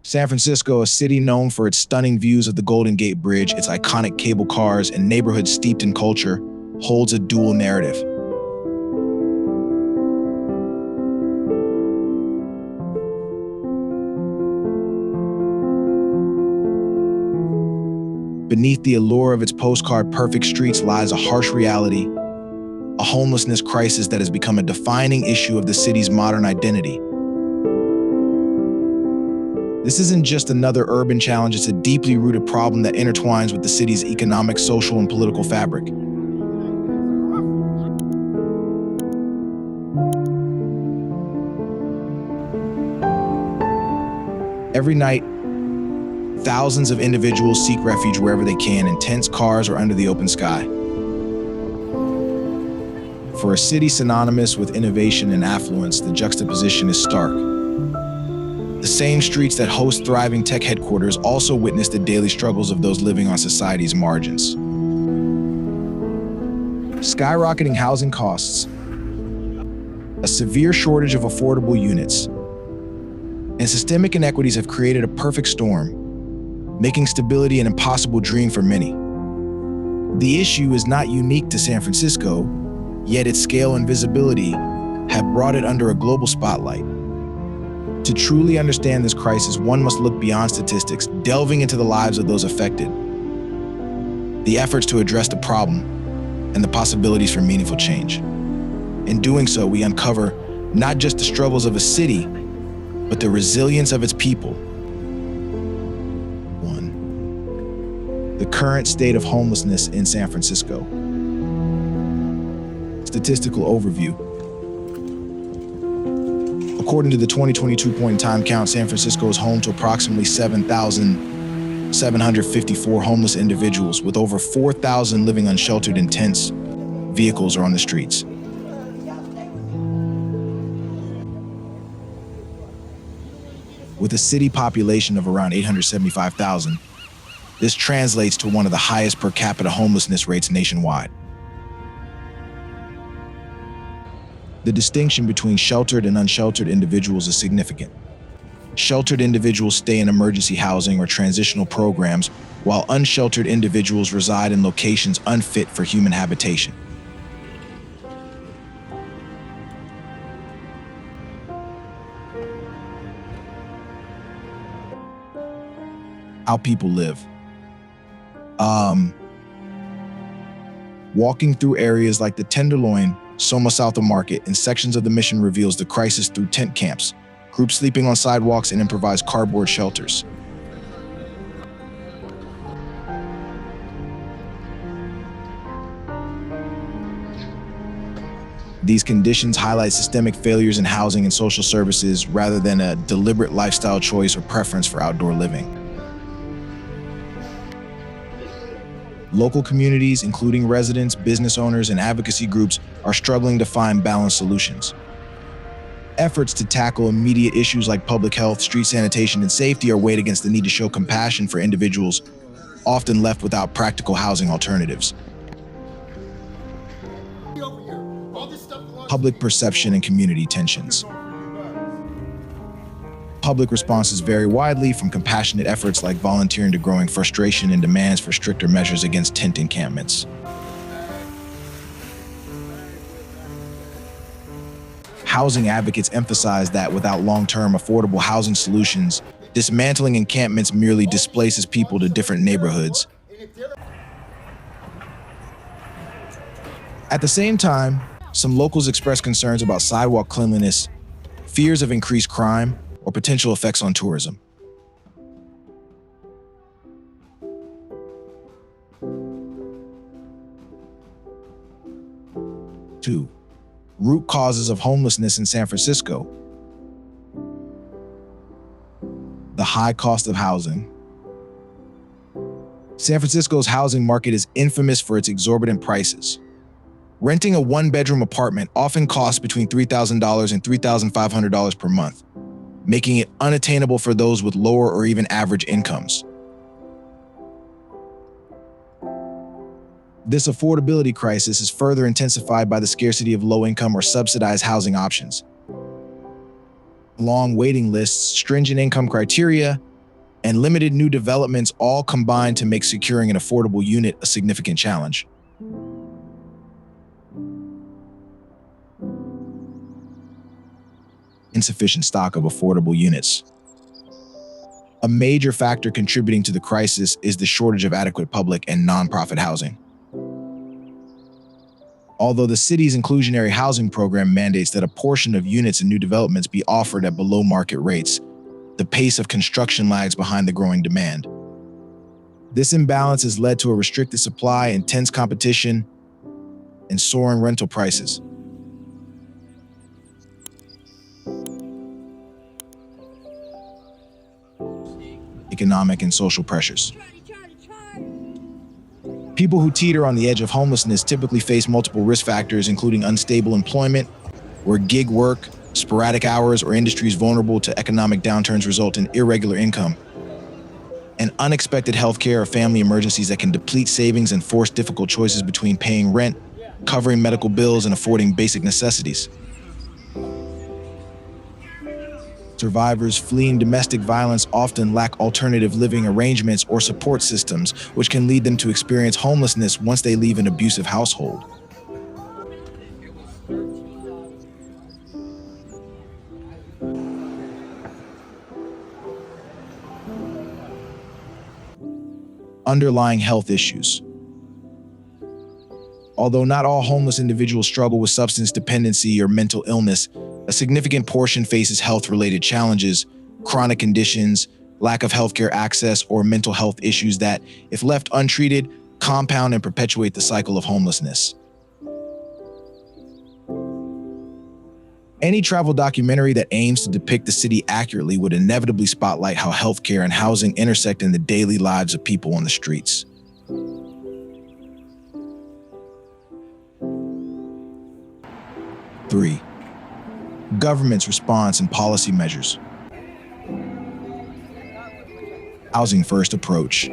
San Francisco, a city known for its stunning views of the Golden Gate Bridge, its iconic cable cars, and neighborhoods steeped in culture, holds a dual narrative. Beneath the allure of its postcard-perfect streets lies a harsh reality, a homelessness crisis that has become a defining issue of the city's modern identity. This isn't just another urban challenge, it's a deeply rooted problem that intertwines with the city's economic, social, and political fabric. Every night, thousands of individuals seek refuge wherever they can, in tents, cars, or under the open sky. For a city synonymous with innovation and affluence, the juxtaposition is stark. The same streets that host thriving tech headquarters also witness the daily struggles of those living on society's margins. Skyrocketing housing costs, a severe shortage of affordable units, and systemic inequities have created a perfect storm, making stability an impossible dream for many. The issue is not unique to San Francisco, yet its scale and visibility have brought it under a global spotlight. To truly understand this crisis, one must look beyond statistics, delving into the lives of those affected, the efforts to address the problem, and the possibilities for meaningful change. In doing so, we uncover not just the struggles of a city, but the resilience of its people. 1. The current state of homelessness in San Francisco. Statistical overview. According to the 2022 point-in-time count, San Francisco is home to approximately 7,754 homeless individuals, with over 4,000 living unsheltered in tents, vehicles, or on the streets. With a city population of around 875,000, this translates to one of the highest per capita homelessness rates nationwide. The distinction between sheltered and unsheltered individuals is significant. Sheltered individuals stay in emergency housing or transitional programs, while unsheltered individuals reside in locations unfit for human habitation. How people live. Walking through areas like the Tenderloin, Soma South of Market, and sections of the Mission reveals the crisis through tent camps, groups sleeping on sidewalks, and improvised cardboard shelters. These conditions highlight systemic failures in housing and social services rather than a deliberate lifestyle choice or preference for outdoor living. Local communities, including residents, business owners, and advocacy groups, are struggling to find balanced solutions. Efforts to tackle immediate issues like public health, street sanitation, and safety are weighed against the need to show compassion for individuals often left without practical housing alternatives. Public perception and community tensions. Public responses vary widely, from compassionate efforts like volunteering to growing frustration and demands for stricter measures against tent encampments. Housing advocates emphasize that without long-term affordable housing solutions, dismantling encampments merely displaces people to different neighborhoods. At the same time, some locals express concerns about sidewalk cleanliness, fears of increased crime, or potential effects on tourism. 2. Root causes of homelessness in San Francisco. The high cost of housing. San Francisco's housing market is infamous for its exorbitant prices. Renting a one-bedroom apartment often costs between $3,000 and $3,500 per month, making it unattainable for those with lower or even average incomes. This affordability crisis is further intensified by the scarcity of low-income or subsidized housing options. Long waiting lists, stringent income criteria, and limited new developments all combine to make securing an affordable unit a significant challenge. Insufficient stock of affordable units. A major factor contributing to the crisis is the shortage of adequate public and nonprofit housing. Although the city's inclusionary housing program mandates that a portion of units in new developments be offered at below market rates, the pace of construction lags behind the growing demand. This imbalance has led to a restricted supply, intense competition, and soaring rental prices. Economic and social pressures. People who teeter on the edge of homelessness typically face multiple risk factors, including unstable employment, where gig work, sporadic hours, or industries vulnerable to economic downturns result in irregular income, and unexpected healthcare or family emergencies that can deplete savings and force difficult choices between paying rent, covering medical bills, and affording basic necessities. Survivors fleeing domestic violence often lack alternative living arrangements or support systems, which can lead them to experience homelessness once they leave an abusive household. Underlying health issues. Although not all homeless individuals struggle with substance dependency or mental illness, a significant portion faces health-related challenges, chronic conditions, lack of healthcare access, or mental health issues that, if left untreated, compound and perpetuate the cycle of homelessness. Any travel documentary that aims to depict the city accurately would inevitably spotlight how healthcare and housing intersect in the daily lives of people on the streets. Three, government's response and policy measures. Housing first approach.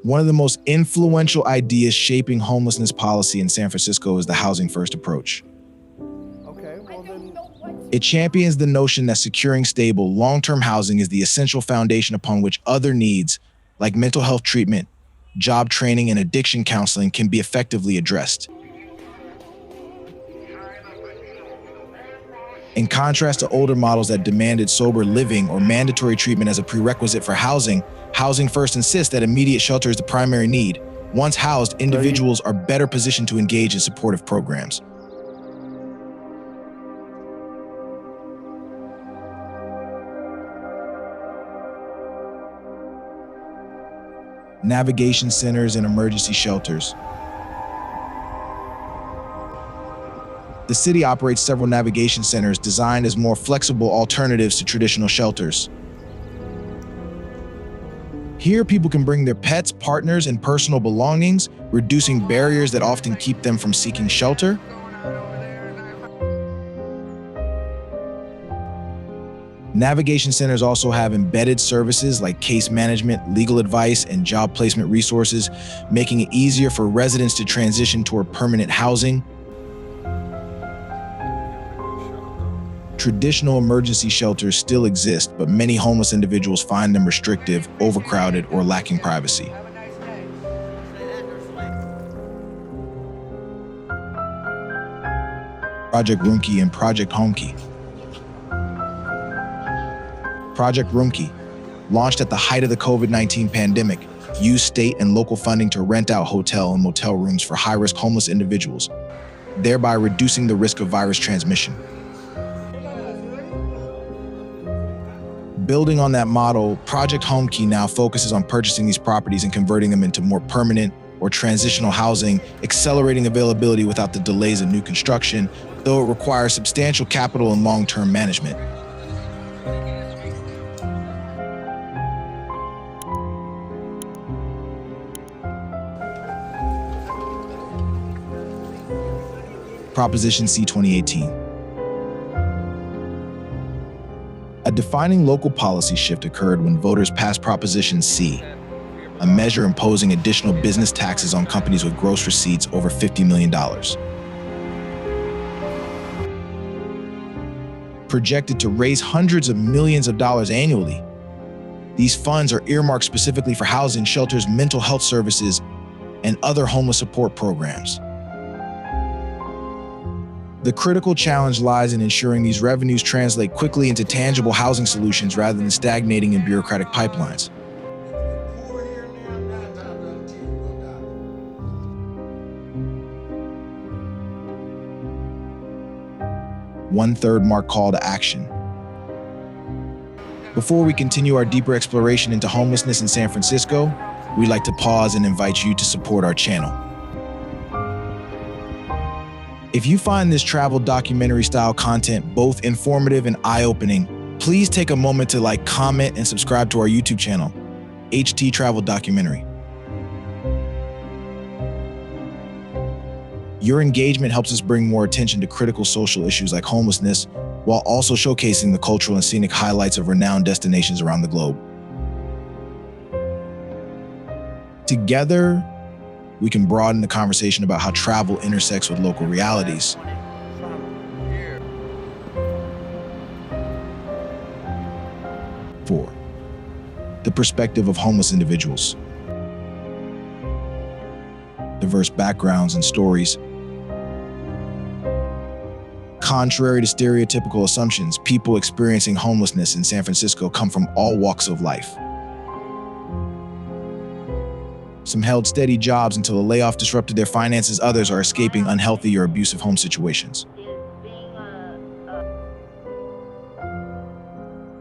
One of the most influential ideas shaping homelessness policy in San Francisco is the housing first approach. It champions the notion that securing stable, long-term housing is the essential foundation upon which other needs, like mental health treatment, job training, and addiction counseling, can be effectively addressed. In contrast to older models that demanded sober living or mandatory treatment as a prerequisite for housing, Housing First insists that immediate shelter is the primary need. Once housed, individuals are better positioned to engage in supportive programs. Navigation centers and emergency shelters. The city operates several navigation centers designed as more flexible alternatives to traditional shelters. Here, people can bring their pets, partners, and personal belongings, reducing barriers that often keep them from seeking shelter. Navigation centers also have embedded services like case management, legal advice, and job placement resources, making it easier for residents to transition toward permanent housing. Traditional emergency shelters still exist, but many homeless individuals find them restrictive, overcrowded, or lacking privacy. Project Roomkey and Project Homekey. Project Roomkey, launched at the height of the COVID-19 pandemic, used state and local funding to rent out hotel and motel rooms for high-risk homeless individuals, thereby reducing the risk of virus transmission. Building on that model, Project Homekey now focuses on purchasing these properties and converting them into more permanent or transitional housing, accelerating availability without the delays of new construction, though it requires substantial capital and long-term management. Proposition C 2018. A defining local policy shift occurred when voters passed Proposition C, a measure imposing additional business taxes on companies with gross receipts over $50 million. Projected to raise hundreds of millions of dollars annually, These funds are earmarked specifically for housing, shelters, mental health services, and other homeless support programs. The critical challenge lies in ensuring these revenues translate quickly into tangible housing solutions rather than stagnating in bureaucratic pipelines. One-third mark call to action. Before we continue our deeper exploration into homelessness in San Francisco, we'd like to pause and invite you to support our channel. If you find this travel documentary style content both informative and eye-opening, please take a moment to like, comment, and subscribe to our YouTube channel, hntraveldestinations. Your engagement helps us bring more attention to critical social issues like homelessness, while also showcasing the cultural and scenic highlights of renowned destinations around the globe. Together, we can broaden the conversation about how travel intersects with local realities. Four, the perspective of homeless individuals. Diverse backgrounds and stories. Contrary to stereotypical assumptions, people experiencing homelessness in San Francisco come from all walks of life. Some held steady jobs until a layoff disrupted their finances. Others are escaping unhealthy or abusive home situations.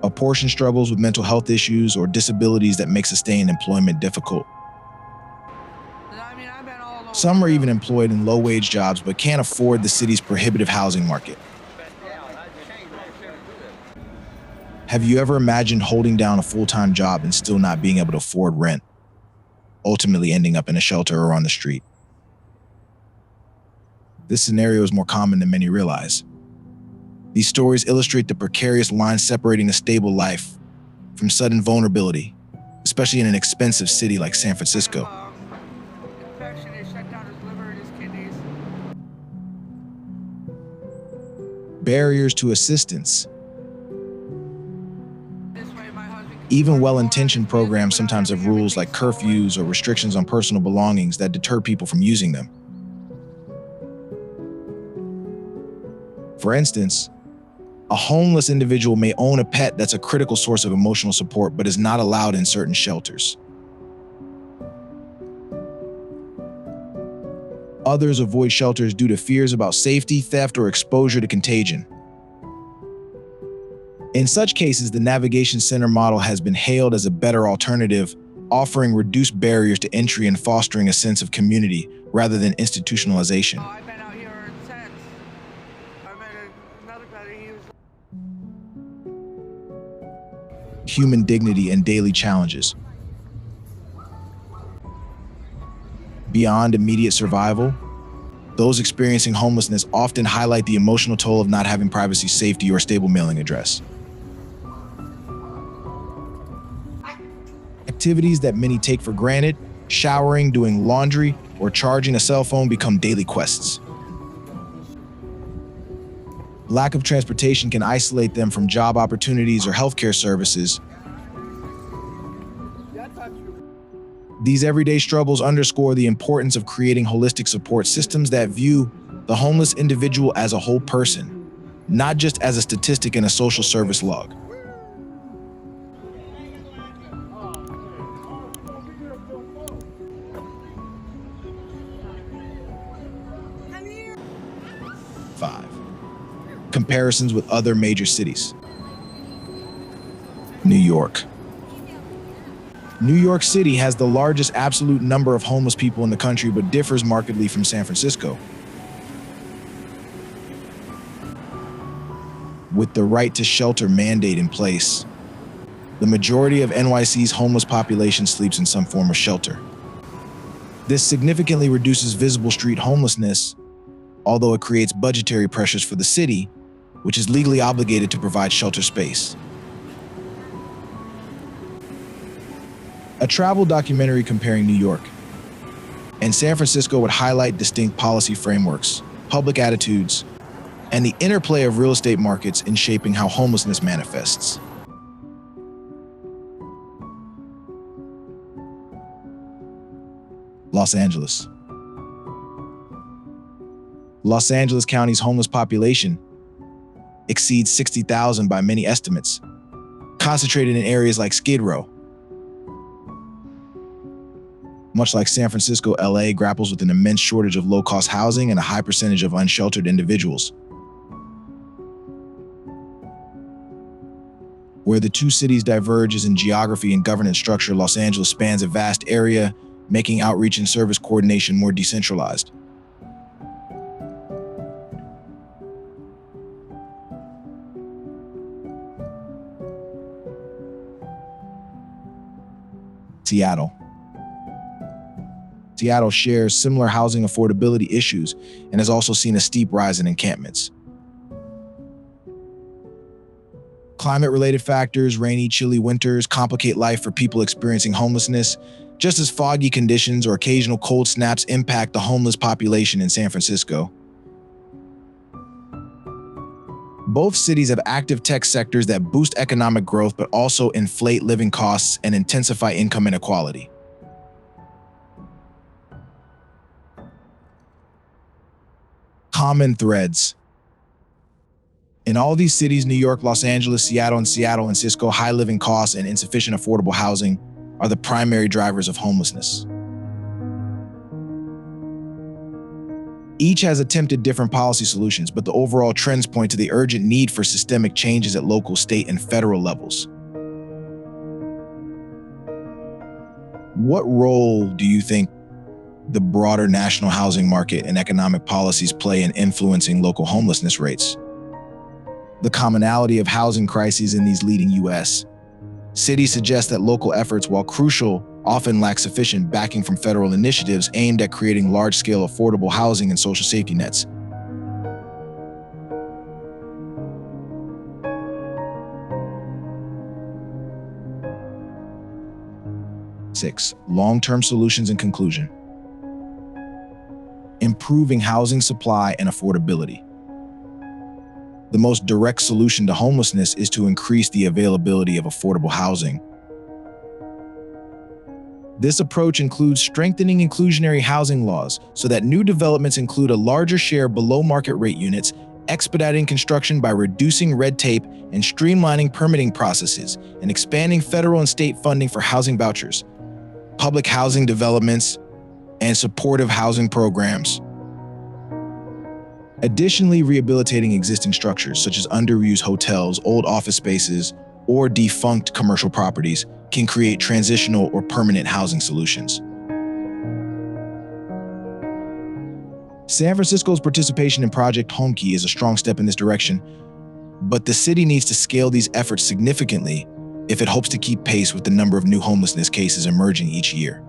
A portion struggles with mental health issues or disabilities that make sustaining employment difficult. Some are even employed in low-wage jobs but can't afford the city's prohibitive housing market. Have you ever imagined holding down a full-time job and still not being able to afford rent, ultimately ending up in a shelter or on the street? This scenario is more common than many realize. These stories illustrate the precarious line separating a stable life from sudden vulnerability, especially in an expensive city like San Francisco. Barriers to assistance. Even well-intentioned programs sometimes have rules like curfews or restrictions on personal belongings that deter people from using them. For instance, a homeless individual may own a pet that's a critical source of emotional support but is not allowed in certain shelters. Others avoid shelters due to fears about safety, theft, or exposure to contagion. In such cases, the Navigation Center model has been hailed as a better alternative, offering reduced barriers to entry and fostering a sense of community rather than institutionalization. I've been out here since. I met another guy, he was... Human dignity and daily challenges. Beyond immediate survival, those experiencing homelessness often highlight the emotional toll of not having privacy, safety, or a stable mailing address. Activities that many take for granted, showering, doing laundry, or charging a cell phone, become daily quests. Lack of transportation can isolate them from job opportunities or healthcare services. These everyday struggles underscore the importance of creating holistic support systems that view the homeless individual as a whole person, not just as a statistic in a social service log. Five, comparisons with other major cities. New York. New York City has the largest absolute number of homeless people in the country, but differs markedly from San Francisco. With the right to shelter mandate in place, the majority of NYC's homeless population sleeps in some form of shelter. This significantly reduces visible street homelessness, although it creates budgetary pressures for the city, which is legally obligated to provide shelter space. A travel documentary comparing New York and San Francisco would highlight distinct policy frameworks, public attitudes, and the interplay of real estate markets in shaping how homelessness manifests. Los Angeles. Los Angeles County's homeless population exceeds 60,000 by many estimates, concentrated in areas like Skid Row. Much like San Francisco, LA grapples with an immense shortage of low-cost housing and a high percentage of unsheltered individuals. Where the two cities diverge is in geography and governance structure. Los Angeles spans a vast area, making outreach and service coordination more decentralized. Seattle. Seattle shares similar housing affordability issues and has also seen a steep rise in encampments. Climate-related factors, rainy, chilly winters, complicate life for people experiencing homelessness, just as foggy conditions or occasional cold snaps impact the homeless population in San Francisco. Both cities have active tech sectors that boost economic growth but also inflate living costs and intensify income inequality. Common threads. In all these cities, New York, Los Angeles, Seattle, and Cisco, high living costs and insufficient affordable housing are the primary drivers of homelessness. Each has attempted different policy solutions, but the overall trends point to the urgent need for systemic changes at local, state, and federal levels. What role do you think the broader national housing market and economic policies play in influencing local homelessness rates? The commonality of housing crises in these leading U.S. cities suggests that local efforts, while crucial, often lack sufficient backing from federal initiatives aimed at creating large-scale affordable housing and social safety nets. Six, long-term solutions and conclusion. Improving housing supply and affordability. The most direct solution to homelessness is to increase the availability of affordable housing. This approach includes strengthening inclusionary housing laws so that new developments include a larger share of below-market rate units, expediting construction by reducing red tape and streamlining permitting processes, and expanding federal and state funding for housing vouchers, public housing developments, and supportive housing programs. Additionally, rehabilitating existing structures such as underused hotels, old office spaces, or defunct commercial properties can create transitional or permanent housing solutions. San Francisco's participation in Project Homekey is a strong step in this direction, but the city needs to scale these efforts significantly if it hopes to keep pace with the number of new homelessness cases emerging each year.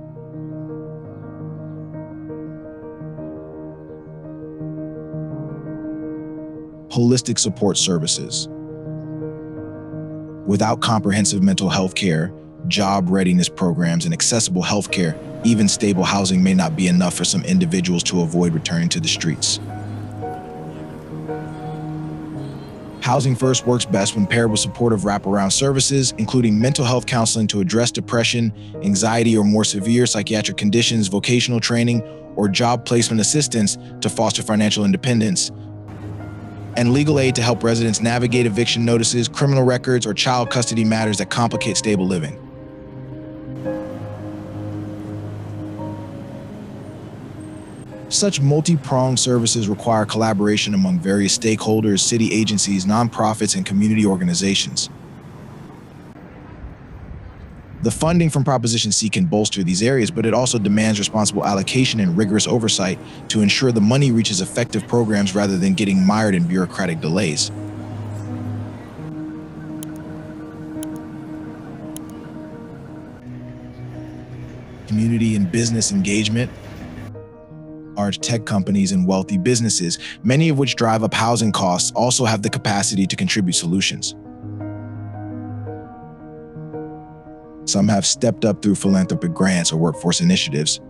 Holistic support services. Without comprehensive mental health care, job readiness programs, and accessible health care, even stable housing may not be enough for some individuals to avoid returning to the streets. Housing First works best when paired with supportive wraparound services, including mental health counseling to address depression, anxiety, or more severe psychiatric conditions, vocational training, or job placement assistance to foster financial independence, and legal aid to help residents navigate eviction notices, criminal records, or child custody matters that complicate stable living. Such multi-pronged services require collaboration among various stakeholders, city agencies, nonprofits, and community organizations. The funding from Proposition C can bolster these areas, but it also demands responsible allocation and rigorous oversight to ensure the money reaches effective programs rather than getting mired in bureaucratic delays. Community and business engagement. Large tech companies and wealthy businesses, many of which drive up housing costs, also have the capacity to contribute solutions. Some have stepped up through philanthropic grants or workforce initiatives.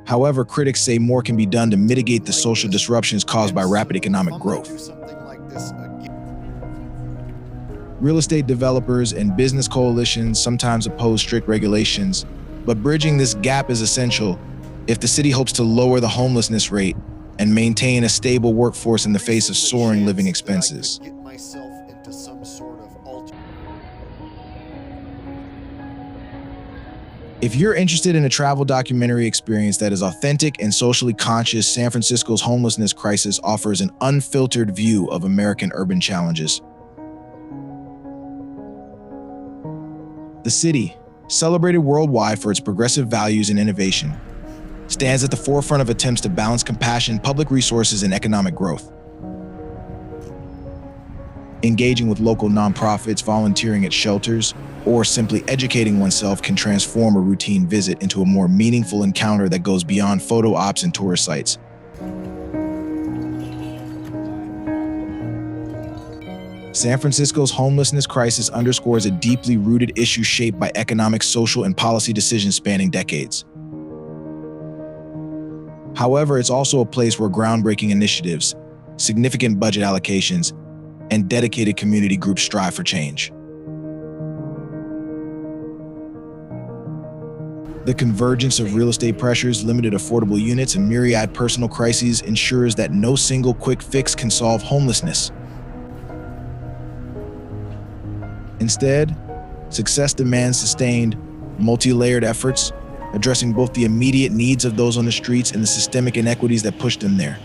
However, critics say more can be done to mitigate the social disruptions caused by rapid economic growth. Real estate developers and business coalitions sometimes oppose strict regulations, But bridging this gap is essential if the city hopes to lower the homelessness rate and maintain a stable workforce in the face of soaring living expenses. If you're interested in a travel documentary experience that is authentic and socially conscious, San Francisco's Homelessness Crisis offers an unfiltered view of American urban challenges. The city, celebrated worldwide for its progressive values and innovation, stands at the forefront of attempts to balance compassion, public resources, and economic growth. Engaging with local nonprofits, volunteering at shelters, or simply educating oneself can transform a routine visit into a more meaningful encounter that goes beyond photo ops and tourist sites. San Francisco's homelessness crisis underscores a deeply rooted issue shaped by economic, social, and policy decisions spanning decades. However, it's also a place where groundbreaking initiatives, significant budget allocations, and dedicated community groups strive for change. The convergence of real estate pressures, limited affordable units, and myriad personal crises ensures that no single quick fix can solve homelessness. Instead, success demands sustained, multi-layered efforts, addressing both the immediate needs of those on the streets and the systemic inequities that push them there.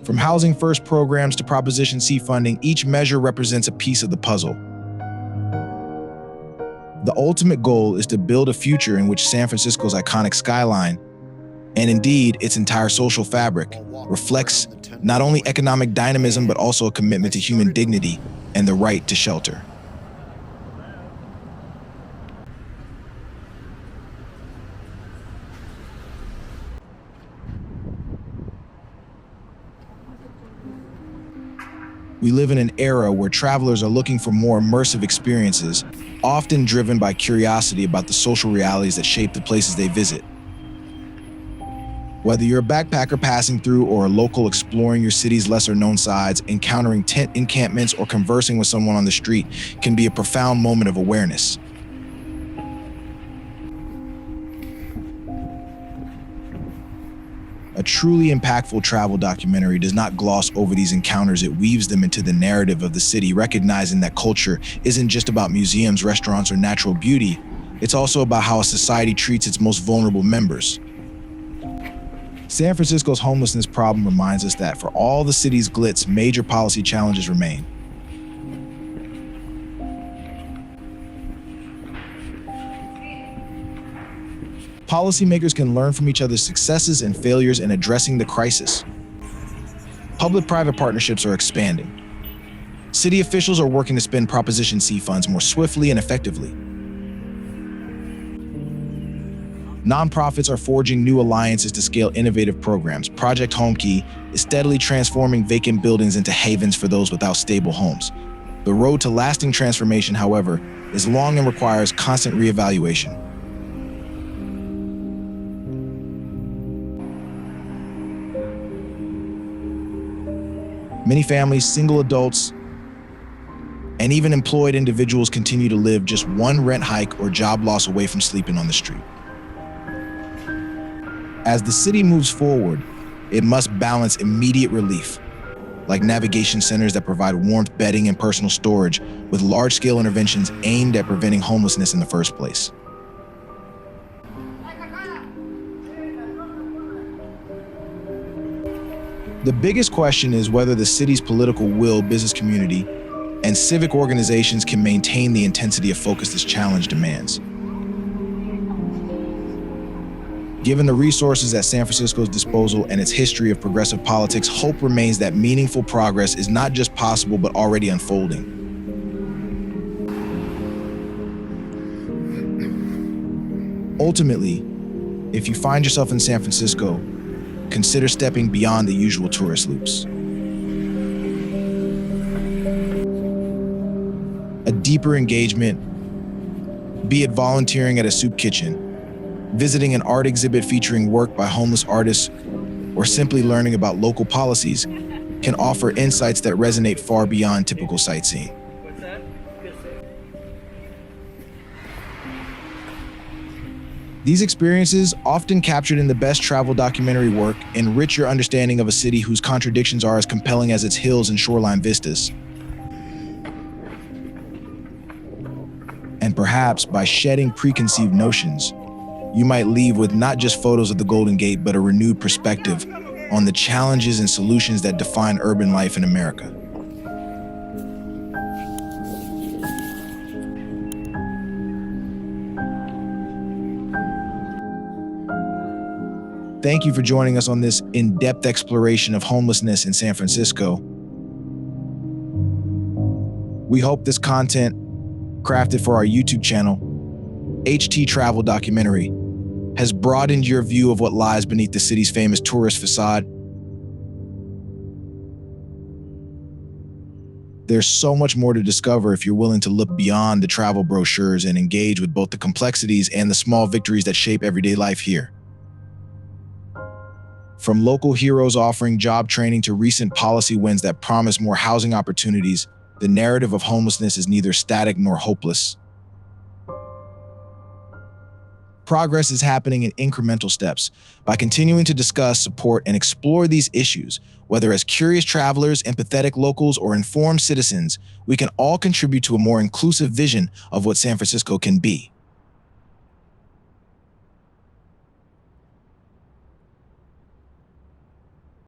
From Housing First programs to Proposition C funding, each measure represents a piece of the puzzle. The ultimate goal is to build a future in which San Francisco's iconic skyline, and indeed its entire social fabric, reflects not only economic dynamism but also a commitment to human dignity and the right to shelter. We live in an era where travelers are looking for more immersive experiences, often driven by curiosity about the social realities that shape the places they visit. Whether you're a backpacker passing through or a local exploring your city's lesser-known sides, encountering tent encampments or conversing with someone on the street can be a profound moment of awareness. A truly impactful travel documentary does not gloss over these encounters. It weaves them into the narrative of the city, recognizing that culture isn't just about museums, restaurants, or natural beauty. It's also about how a society treats its most vulnerable members. San Francisco's homelessness problem reminds us that for all the city's glitz, major policy challenges remain. Policymakers can learn from each other's successes and failures in addressing the crisis. Public-private partnerships are expanding. City officials are working to spend Proposition C funds more swiftly and effectively. Nonprofits are forging new alliances to scale innovative programs. Project HomeKey is steadily transforming vacant buildings into havens for those without stable homes. The road to lasting transformation, however, is long and requires constant reevaluation. Many families, single adults, and even employed individuals continue to live just one rent hike or job loss away from sleeping on the street. As the city moves forward, it must balance immediate relief, like navigation centers that provide warmth, bedding, and personal storage, with large-scale interventions aimed at preventing homelessness in the first place. The biggest question is whether the city's political will, business community, and civic organizations can maintain the intensity of focus this challenge demands. Given the resources at San Francisco's disposal and its history of progressive politics, hope remains that meaningful progress is not just possible but already unfolding. Ultimately, if you find yourself in San Francisco, consider stepping beyond the usual tourist loops. A deeper engagement, be it volunteering at a soup kitchen, visiting an art exhibit featuring work by homeless artists, or simply learning about local policies, can offer insights that resonate far beyond typical sightseeing. These experiences, often captured in the best travel documentary work, enrich your understanding of a city whose contradictions are as compelling as its hills and shoreline vistas. And perhaps by shedding preconceived notions, you might leave with not just photos of the Golden Gate, but a renewed perspective on the challenges and solutions that define urban life in America. Thank you for joining us on this in-depth exploration of homelessness in San Francisco. We hope this content, crafted for our YouTube channel, hntraveldocumentary, has broadened your view of what lies beneath the city's famous tourist facade. There's so much more to discover if you're willing to look beyond the travel brochures and engage with both the complexities and the small victories that shape everyday life here. From local heroes offering job training to recent policy wins that promise more housing opportunities, the narrative of homelessness is neither static nor hopeless. Progress is happening in incremental steps. By continuing to discuss, support, and explore these issues, whether as curious travelers, empathetic locals, or informed citizens, we can all contribute to a more inclusive vision of what San Francisco can be.